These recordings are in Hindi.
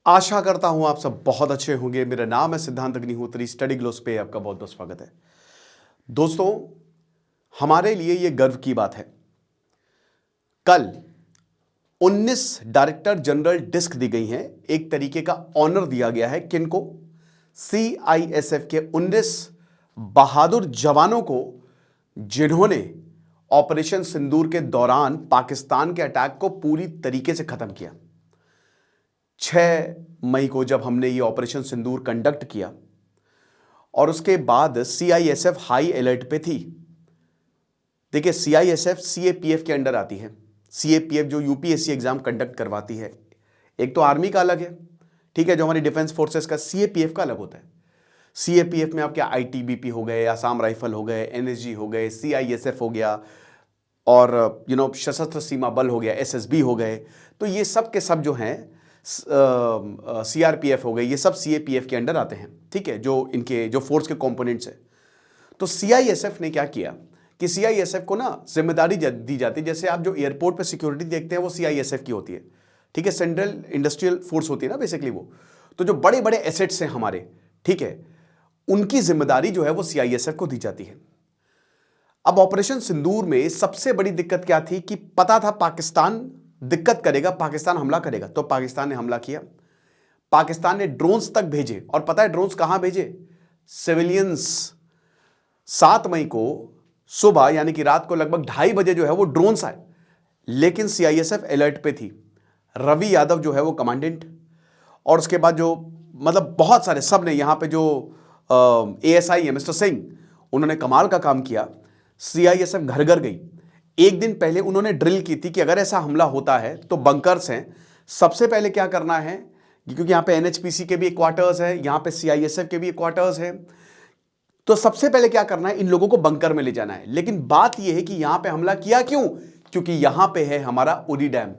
आशा करता हूं आप सब बहुत अच्छे होंगे। मेरा नाम है सिद्धांत अग्निहोत्री। स्टडी ग्लोस पे आपका बहुत बहुत स्वागत है। दोस्तों, हमारे लिए यह गर्व की बात है, कल 19 डायरेक्टर जनरल डिस्क दी गई हैं। एक तरीके का ऑनर दिया गया है किनको? CISF के 19 बहादुर जवानों को, जिन्होंने ऑपरेशन सिंदूर के दौरान पाकिस्तान के अटैक को पूरी तरीके से खत्म किया। 6 मई को जब हमने ये ऑपरेशन सिंदूर कंडक्ट किया और उसके बाद CISF हाई अलर्ट पे थी। देखिए, CISF CAPF के अंडर आती है। CAPF जो UPSC एग्जाम कंडक्ट करवाती है, एक तो आर्मी का अलग है, ठीक है, जो हमारी डिफेंस फोर्सेस का CAPF का अलग होता है। CAPF में आपके ITBP हो गए, आसाम राइफल हो गए, NSG हो गए, CISF हो गया और सशस्त्र सीमा बल हो गया, SSB हो गए। तो ये सब के सब जो हैं, CRPF हो गए, ये सब CAPF के अंडर आते हैं, ठीक है, जो इनके जो फोर्स के कंपोनेंट्स हैं। तो CISF ने क्या किया कि CISF को ना जिम्मेदारी दी जाती है। जैसे आप जो एयरपोर्ट पे सिक्योरिटी देखते हैं वो CISF की होती है, ठीक है, सेंट्रल इंडस्ट्रियल फोर्स होती है ना बेसिकली वो। तो जो बड़े बड़े एसेट्स हैं हमारे, ठीक है, उनकी जिम्मेदारी जो है वो CISF को दी जाती है। अब ऑपरेशन सिंदूर में सबसे बड़ी दिक्कत क्या थी कि पता था पाकिस्तान दिक्कत करेगा, पाकिस्तान हमला करेगा। तो पाकिस्तान ने हमला किया। पाकिस्तान ने ड्रोन्स तक भेजे, और पता है ड्रोन्स कहां भेजे? सिविलियंस। 7 मई को सुबह यानी कि रात को लगभग 2:30 बजे जो है वो ड्रोन्स आए, लेकिन CISF अलर्ट पे थी। रवि यादव जो है वो कमांडेंट, और उसके बाद जो मतलब बहुत सारे सब ने, यहां पे जो ASI है मिस्टर सिंह, उन्होंने कमाल का काम किया। CISF घर घर गई। एक दिन पहले उन्होंने ड्रिल की थी कि अगर ऐसा हमला होता है तो बंकर्स हैं, सबसे पहले क्या करना है, क्योंकि यहां पे NHPC के भी क्वार्टर्स है, यहां पे CISF के भी क्वार्टर्स है, तो सबसे पहले क्या करना है, इन लोगों को बंकर में ले जाना है। लेकिन बात यह है कि यहां पे हमला किया क्यों? क्योंकि यहां पे है हमारा Uri dam,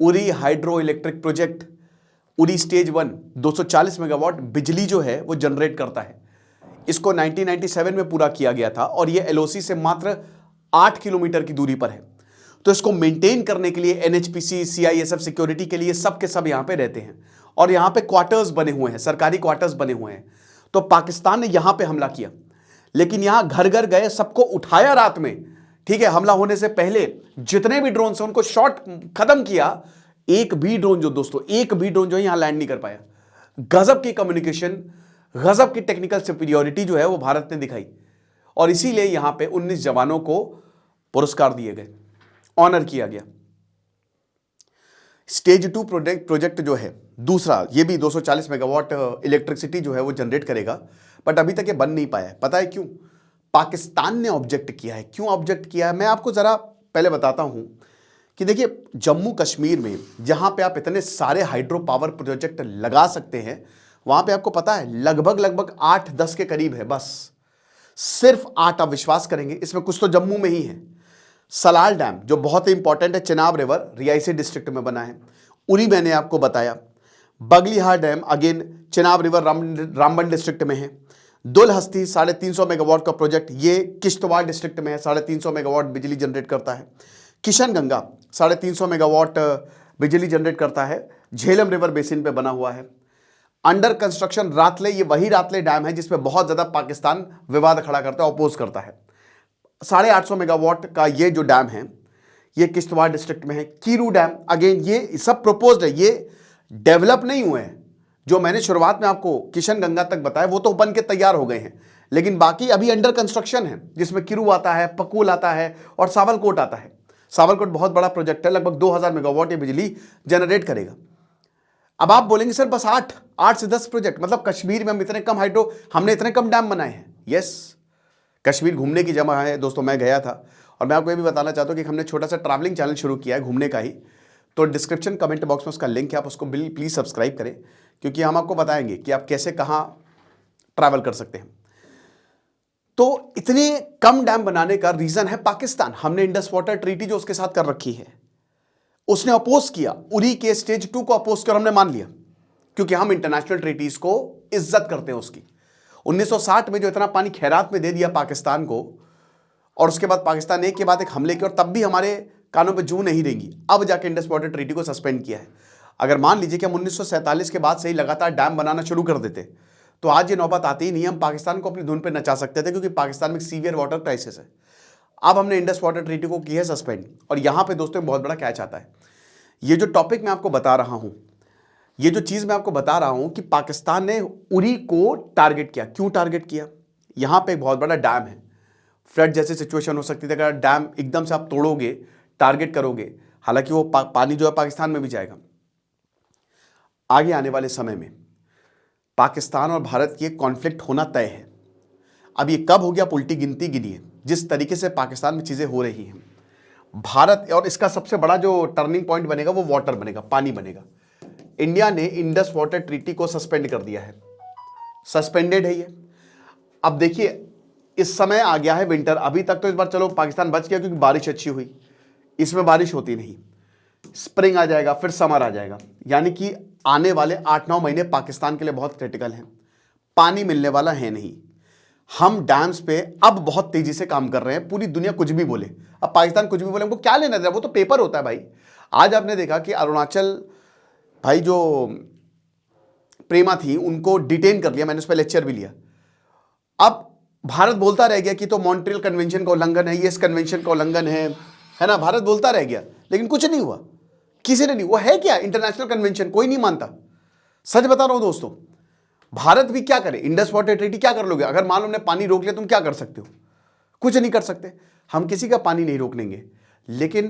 Uri hydro electric project. Uri stage 1 240 megawatt बिजली जो है वो जनरेट करता है। इसको 1997 में पूरा किया गया था और ये LOC से मात्र 8 किलोमीटर की दूरी पर है। तो इसको मेंटेन करने के लिए NHPC CISF सिक्योरिटी के लिए सब के सब यहां पे रहते हैं, और यहां पे क्वार्टर्स बने हुए हैं, सरकारी क्वार्टर्स बने हुए हैं। तो पाकिस्तान ने यहां पे हमला किया, लेकिन यहां घर घर गए, सबको उठाया रात में, ठीक है, हमला होने से पहले जितने भी ड्रोन से उनको शॉट खत्म किया। एक भी ड्रोन जो दोस्तों, एक भी ड्रोन जो यहां लैंड नहीं कर पाया। गजब की कम्युनिकेशन, गजब की टेक्निकल सुपीरियोरिटी जो है वो भारत ने दिखाई, और इसीलिए यहां पे 19 जवानों को पुरस्कार दिए गए, ऑनर किया गया। स्टेज 2 प्रोजेक्ट जो है दूसरा, ये भी 240 मेगावाट इलेक्ट्रिसिटी जो है वो जनरेट करेगा, बट अभी तक ये बन नहीं पाया है। पता है क्यों? पाकिस्तान ने ऑब्जेक्ट किया है। क्यों ऑब्जेक्ट किया है, मैं आपको जरा पहले बताता हूं कि देखिए, जम्मू कश्मीर में जहां पे आप इतने सारे हाइड्रो पावर प्रोजेक्ट लगा सकते हैं, वहां पे आपको पता है लगभग 8-10 के करीब है, बस सिर्फ 8। आप विश्वास करेंगे, इसमें कुछ तो जम्मू में ही है। सलाल डैम जो बहुत ही इंपॉर्टेंट है, चिनाब रिवर रियासी डिस्ट्रिक्ट में बना है। उरी मैंने आपको बताया। Baglihar dam again Chenab river Ramban district में है। दुलहस्ती 350 मेगावाट का प्रोजेक्ट, ये किश्तवाड़ डिस्ट्रिक्ट में है, 350 मेगावाट बिजली जनरेट करता है। किशन गंगा 350 मेगावाट बिजली जनरेट करता है, झेलम रिवर बेसिन पे बना हुआ है। अंडर कंस्ट्रक्शन रातले, ये वही रातले डैम है जिसमें बहुत ज्यादा पाकिस्तान विवाद खड़ा करता है, अपोज करता है। 850 मेगावाट का ये जो डैम है ये किश्तवाड़ डिस्ट्रिक्ट में है। कीरू डैम अगेन, ये सब प्रपोज्ड है, ये डेवलप नहीं हुए हैं। जो मैंने शुरुआत में आपको किशन गंगा तक बताया वो तो बन के तैयार हो गए हैं, लेकिन बाकी अभी अंडर कंस्ट्रक्शन है, जिसमें किरू आता है, पकूल आता है और सावलकोट आता है। सावलकोट बहुत बड़ा प्रोजेक्ट है, लगभग 2000 मेगावाट ये बिजली जनरेट करेगा। अब आप बोलेंगे सर बस 8 से 10 प्रोजेक्ट, मतलब कश्मीर में हम इतने कम हमने इतने कम डैम बनाए हैं। यस, कश्मीर घूमने की जगह है दोस्तों। मैं गया था, और मैं आपको ये भी बताना चाहता हूँ कि हमने छोटा सा ट्रैवलिंग चैनल शुरू किया है घूमने का ही, तो डिस्क्रिप्शन कमेंट बॉक्स में उसका लिंक है, आप उसको प्लीज़ सब्सक्राइब करें, क्योंकि हम आपको बताएंगे कि आप कैसे कहाँ ट्रैवल कर सकते हैं। तो इतने कम डैम बनाने का रीजन है पाकिस्तान। हमने इंडस वाटर ट्रीटी जो उसके साथ कर रखी है, उसने अपोज किया, उरी के स्टेज 2 को अपोज किया, और हमने मान लिया, क्योंकि हम इंटरनेशनल ट्रीटीज को इज्जत करते हैं उसकी। 1960 में जो इतना पानी खैरात में दे दिया पाकिस्तान को, और उसके बाद पाकिस्तान एक के बाद एक हमले किए, और तब भी हमारे कानों पे जू नहीं देंगी, अब जाके इंडस वाटर ट्रीटी को सस्पेंड किया है। अगर मान लीजिए कि हम 1947 के बाद से ही लगातार डैम बनाना शुरू कर देते तो आज ये नौबत आती ही नहीं, हम पाकिस्तान को अपनी धुन पे नचा सकते थे, क्योंकि पाकिस्तान में सीवियर वाटर क्राइसिस है। अब हमने इंडस वाटर ट्रीटी को की है सस्पेंड, और यहां पे दोस्तों बहुत बड़ा कैच आता है। ये जो टॉपिक मैं आपको बता रहा हूं, ये जो चीज मैं आपको बता रहा हूं कि पाकिस्तान ने उरी को टारगेट किया। क्यों टारगेट किया? यहां पे एक बहुत बड़ा डैम है, फ्लड जैसी सिचुएशन हो सकती थी अगर डैम एकदम से आप तोड़ोगे, टारगेट करोगे। हालांकि वो पानी जो है पाकिस्तान में भी जाएगा। आगे आने वाले समय में पाकिस्तान और भारत की कॉन्फ्लिक्ट होना तय है। अब ये कब हो गया, उल्टी गिनती गिनिए। जिस तरीके से पाकिस्तान में चीजें हो रही हैं, भारत, और इसका सबसे बड़ा जो टर्निंग पॉइंट बनेगा वो वाटर बनेगा, पानी बनेगा। इंडिया ने इंडस वाटर ट्रीटी को सस्पेंड कर दिया है, सस्पेंडेड है ये। अब देखिए इस समय आ गया है विंटर। अभी तक तो इस बार चलो पाकिस्तान बच गया क्योंकि बारिश अच्छी हुई, इसमें बारिश होती नहीं। स्प्रिंग आ जाएगा, फिर समर आ जाएगा, यानी कि आने वाले 8-9 महीने पाकिस्तान के लिए बहुत क्रिटिकल हैं। पानी मिलने वाला है नहीं। हम डैम्स पे अब बहुत तेजी से काम कर रहे हैं। पूरी दुनिया कुछ भी बोले, अब पाकिस्तान कुछ भी बोले, हमको क्या लेना था, वो तो पेपर होता है भाई। आज आपने देखा कि अरुणाचल भाई जो प्रेमा थी उनको डिटेन कर लिया, मैंने उस पर लेक्चर भी लिया। अब भारत बोलता रह गया कि तो मॉन्ट्रियल कन्वेंशन का उल्लंघन है, ये इस कन्वेंशन का उल्लंघन है ना, भारत बोलता रह गया, लेकिन कुछ नहीं हुआ, किसी ने नहीं। वो है क्या इंटरनेशनल कन्वेंशन, कोई नहीं मानता। सच बता रहा हूं दोस्तों, भारत भी क्या करे, इंडस वाटर ट्रीटी क्या कर लोगे? अगर मान लो हमने पानी रोक लिया, तुम क्या कर सकते हो? कुछ नहीं कर सकते। हम किसी का पानी नहीं रोक लेंगे, लेकिन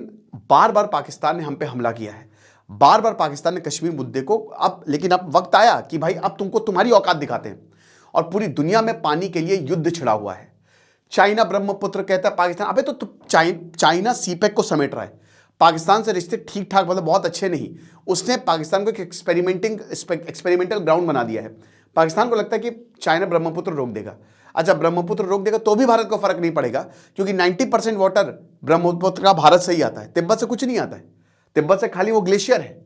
बार बार पाकिस्तान ने हम पे हमला किया है, बार बार पाकिस्तान ने कश्मीर मुद्दे को लेकिन अब वक्त आया कि भाई अब तुमको तुम्हारी औकात दिखाते हैं। और पूरी दुनिया में पानी के लिए युद्ध छिड़ा हुआ है। चाइना ब्रह्मपुत्र कहता है, पाकिस्तान अबे तो चाइना सीपेक को समेट रहा है। पाकिस्तान से रिश्ते ठीक ठाक मतलब बहुत अच्छे नहीं, उसने पाकिस्तान को एक एक्सपेरिमेंटल ग्राउंड बना दिया है। पाकिस्तान को लगता है कि चाइना ब्रह्मपुत्र रोक देगा। अच्छा, ब्रह्मपुत्र रोक देगा तो भी भारत को फर्क नहीं पड़ेगा, क्योंकि 90% वाटर ब्रह्मपुत्र का भारत से ही आता है, तिब्बत से कुछ नहीं आता है। तिब्बत से खाली वो ग्लेशियर है।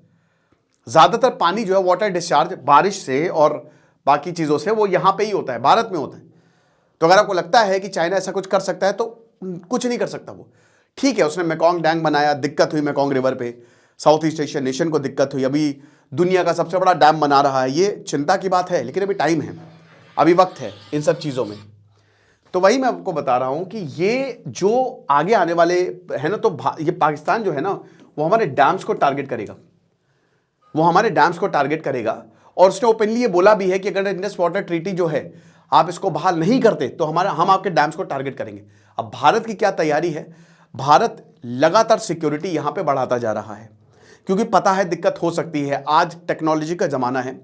ज्यादातर पानी जो है वाटर डिस्चार्ज बारिश से और बाकी चीजों से वो यहां पे ही होता है, भारत में होता है। तो अगर आपको लगता है कि चाइना ऐसा कुछ कर सकता है तो कुछ नहीं कर सकता वो। ठीक है, उसने मेकॉन्ग डैम बनाया, दिक्कत हुई मेकॉन्ग रिवर पे, साउथ ईस्ट एशियन नेशन को दिक्कत हुई। अभी दुनिया का सबसे बड़ा डैम बना रहा है, ये चिंता की बात है, लेकिन अभी टाइम है, अभी वक्त है इन सब चीजों में। तो वही मैं आपको बता रहा हूं कि ये जो आगे आने वाले है ना, तो ये पाकिस्तान जो है ना वो हमारे डैम्स को टारगेट करेगा, वो हमारे डैम्स को टारगेट करेगा। और उसने ओपनली ये बोला भी है कि अगर इंडस वाटर ट्रीटी जो है आप इसको बहाल नहीं करते तो हम आपके डैम्स को टारगेट करेंगे। अब भारत की क्या तैयारी है? भारत लगातार सिक्योरिटी यहां पे बढ़ाता जा रहा है, क्योंकि पता है दिक्कत हो सकती है। आज टेक्नोलॉजी का जमाना है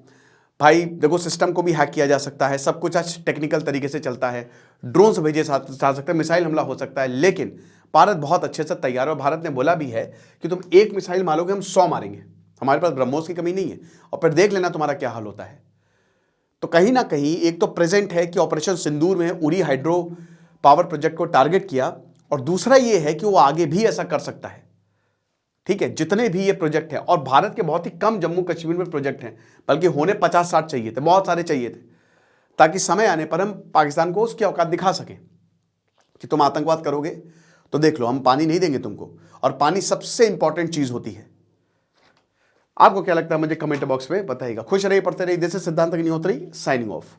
भाई, देखो सिस्टम को भी हैक किया जा सकता है, सब कुछ आज टेक्निकल तरीके से चलता है, ड्रोन से भेजे जा सकते हैं, मिसाइल हमला हो सकता है, लेकिन भारत बहुत अच्छे से तैयार है। और भारत ने बोला भी है कि तुम एक मिसाइल मारोगे हम 100 मारेंगे, हमारे पास ब्रह्मोस की कमी नहीं है, और फिर देख लेना तुम्हारा क्या हाल होता है। तो कहीं ना कहीं एक तो प्रेजेंट है कि ऑपरेशन सिंदूर में उरी हाइड्रो पावर प्रोजेक्ट को टारगेट किया, और दूसरा ये है कि वो आगे भी ऐसा कर सकता है। ठीक है, जितने भी ये प्रोजेक्ट हैं, और भारत के बहुत ही कम जम्मू कश्मीर में प्रोजेक्ट हैं, बल्कि होने 50-60 चाहिए थे, बहुत सारे चाहिए थे, ताकि समय आने पर हम पाकिस्तान को उसकी औकात दिखा सकें कि तुम आतंकवाद करोगे तो देख लो हम पानी नहीं देंगे तुमको। और पानी सबसे इंपॉर्टेंट चीज होती है। आपको क्या लगता है मुझे कमेंट बॉक्स में बताइएगा। खुश रहिए, पढ़ते रहिए। दिस इज सिद्धांत अग्निहोत्री साइनिंग ऑफ।